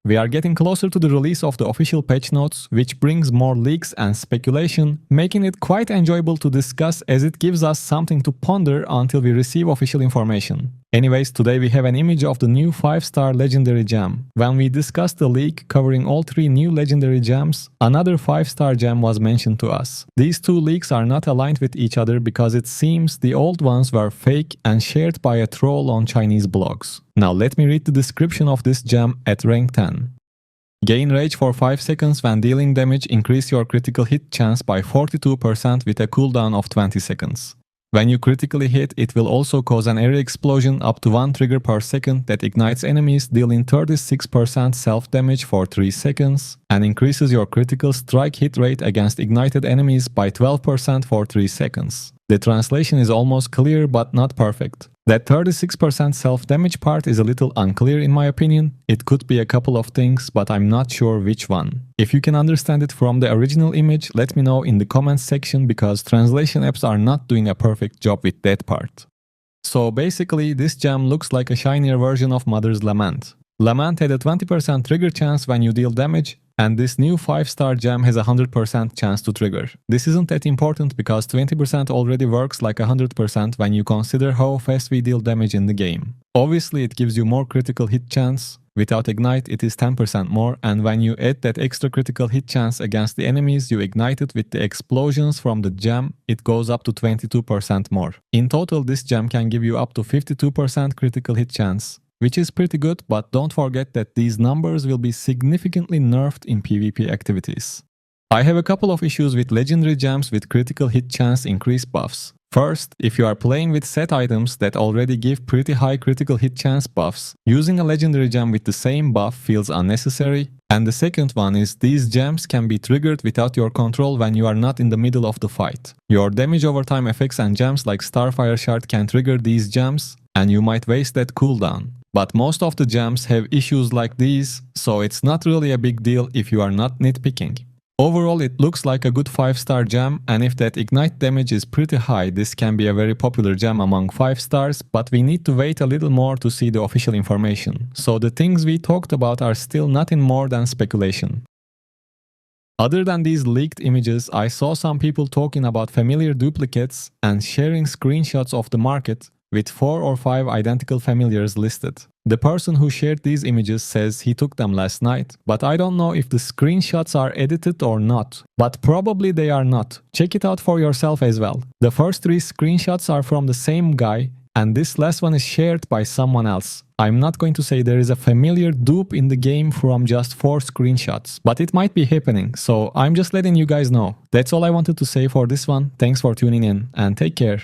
We are getting closer to the release of the official patch notes, which brings more leaks and speculation, making it quite enjoyable to discuss as it gives us something to ponder until we receive official information. Anyways, today we have an image of the new 5-star legendary gem. When we discussed the leak covering all 3 new legendary gems, another 5-star gem was mentioned to us. These 2 leaks are not aligned with each other because it seems the old ones were fake and shared by a troll on Chinese blogs. Now let me read the description of this gem at rank 10. Gain rage for 5 seconds when dealing damage, increase your critical hit chance by 42% with a cooldown of 20 seconds. When you critically hit, it will also cause an area explosion up to 1 trigger per second that ignites enemies, dealing 36% self-damage for 3 seconds, and increases your critical strike hit rate against ignited enemies by 12% for 3 seconds. The translation is almost clear but not perfect. That 36% self-damage part is a little unclear in my opinion. It could be a couple of things, but I'm not sure which one. If you can understand it from the original image, let me know in the comments section because translation apps are not doing a perfect job with that part. So basically, this gem looks like a shinier version of Mother's Lament. Lament had a 20% trigger chance when you deal damage, and this new 5-star gem has a 100% chance to trigger. This isn't that important because 20% already works like 100% when you consider how fast we deal damage in the game. Obviously it gives you more critical hit chance. Without ignite it is 10% more, and when you add that extra critical hit chance against the enemies you ignited with the explosions from the gem, it goes up to 22% more. In total this gem can give you up to 52% critical hit chance, which is pretty good, but don't forget that these numbers will be significantly nerfed in PvP activities. I have a couple of issues with legendary gems with critical hit chance increase buffs. First, if you are playing with set items that already give pretty high critical hit chance buffs, using a legendary gem with the same buff feels unnecessary. And the second one is these gems can be triggered without your control when you are not in the middle of the fight. Your damage over time effects and gems like Starfire Shard can trigger these gems, and you might waste that cooldown. But most of the gems have issues like these, so it's not really a big deal if you are not nitpicking. Overall, it looks like a good 5-star gem, and if that ignite damage is pretty high, this can be a very popular gem among 5 stars, but we need to wait a little more to see the official information. So the things we talked about are still nothing more than speculation. Other than these leaked images, I saw some people talking about familiar duplicates and sharing screenshots of the market with 4 or 5 identical familiars listed. The person who shared these images says he took them last night, but I don't know if the screenshots are edited or not. But probably they are not. Check it out for yourself as well. The first 3 screenshots are from the same guy, and this last one is shared by someone else. I'm not going to say there is a familiar dupe in the game from just 4 screenshots, but it might be happening, so I'm just letting you guys know. That's all I wanted to say for this one. Thanks for tuning in, and take care.